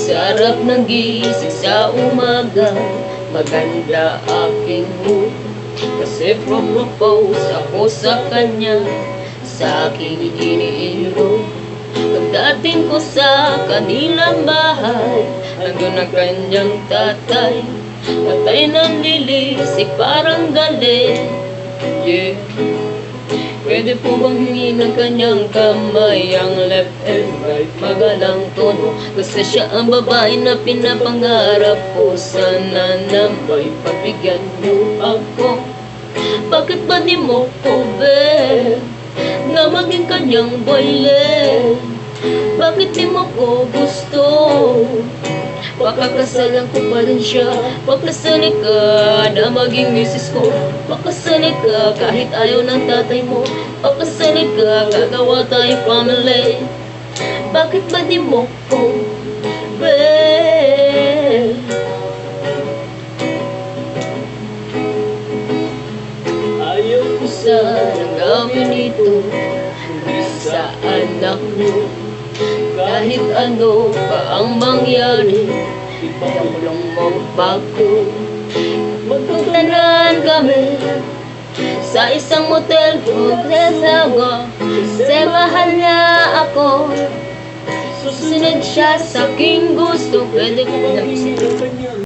sarap ng gising sa umaga, maganda aking mood. Kasi propose ako sa kanya, sa aking iniiro. Pagdating ko sa kanilang bahay, nandun ang kanyang tatay, patay ng lilisik parang galit. Yeah. Pwede po bang hingi ng kanyang kamay, ang left and right, magalang tono. Kasi siya ang babae na pinapangarap ko. Sana naman pabigyan niyo ako. Bakit ba di mo ko, be, na maging kanyang boylet? Bakit di mo ko gusto? Pakakasalan ko pa rin siya. Pakasali ka na maging misis ko. Pakasali ka kahit ayaw ng tatay mo. Pakasali ka, gagawa tayo family. Bakit ba di mo ko, be? Ayaw ko sanang gawin ito sa anak mo. Kahit ano pa ang mangyari, ipakulong mo bago. Magpagtanan kami sa isang motel kung reserva. Kasi mahal niya ako, susunod siya sa aking gusto. Pwede ko na